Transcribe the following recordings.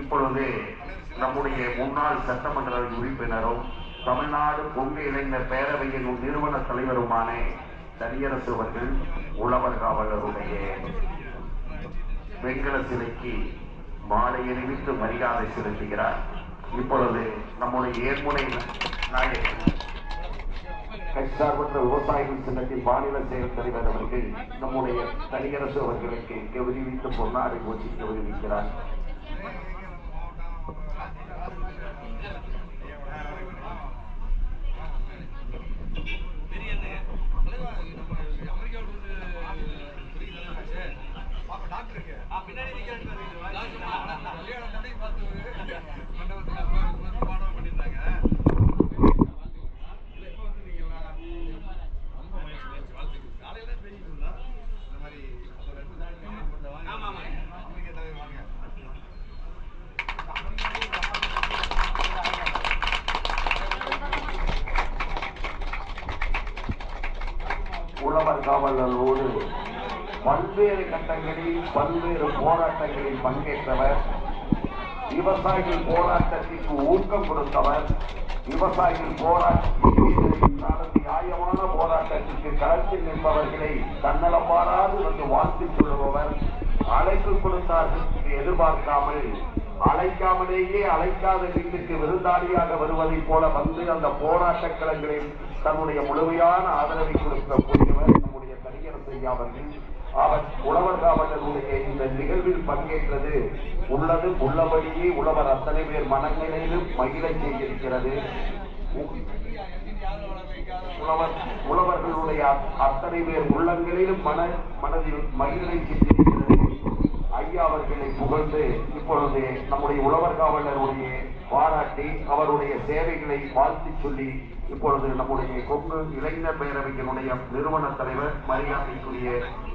இப்பொழுது நம்முடைய முன்னாள் சட்டமன்ற உறுப்பினரும் தமிழ்நாடு கொங்கு இளைஞர் பேரவையின் நிறுவன தலைவருமான தனியரசு அவர்கள் உழவர் காவலருடைய வெண்கல சிலைக்கு மாலை அணிவித்து மரியாதை செலுத்துகிறார். இப்பொழுது நம்முடைய ஏர்முனை நாயகர் கட்சார்பற்ற விவசாயிகள் சின்னத்தின் மாநில செயல் தலைவர் அவர்கள் நம்முடைய தனியரசு அவர்களுக்கு கௌரவித்து பொன்னாடை போற்றி கௌரவிக்கிறார். உழவர் காவலரோடு பல்வேறு கட்டங்களில் பல்வேறு போராட்டங்களில் பங்கேற்றவர், விவசாயிகள் போராட்டத்திற்கு ஊக்கம் கொடுத்தவர், விவசாயிகள் போராட்டத்தில் நியாயமான போராட்டத்திற்கு களத்தில் நிற்பவர்களை தன்னலம் பாராது வந்து வாழ்த்து சொல்லுபவர், அழைப்பு கொடுத்தார்கள் எதிர்பார்க்காமல் அழைக்காமலேயே அழைக்காத வீட்டுக்கு விருந்தாளியாக வருவதைப் போல வந்து அந்த போராட்ட களங்களில் தன்னுடைய முழுமையான ஆதரவை கொடுக்கக்கூடியவர் நம்முடைய தனியரசு ஐயா அவர்கள். அவர் உழவர் காவலருடைய இந்த நிகழ்வில் பங்கேற்றது உள்ளபடியே உழவர் அத்தனை பேர் மனநிலையிலும் மகிழ செய்திருக்கிறது. உழவர்களுடைய அத்தனை பேர் உள்ளங்களிலும் மனதில் மகிழை செய்திருக்கிறது. ஐயா அவர்களை புகழ்ந்து இப்பொழுது நம்முடைய உழவர் காவலருடைய பாராட்டி அவருடைய சேவைகளை வாழ்த்து சொல்லி இப்பொழுது நம்முடைய கொங்கு இளைஞர் பேரவையினுடைய நிறுவன தலைவர் மரியாதைக்குரிய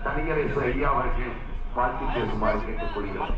தனியரசு ஐயா அவர்கள் வாழ்த்து பேசுமாறு கேட்டுக்கொள்கிறோம்.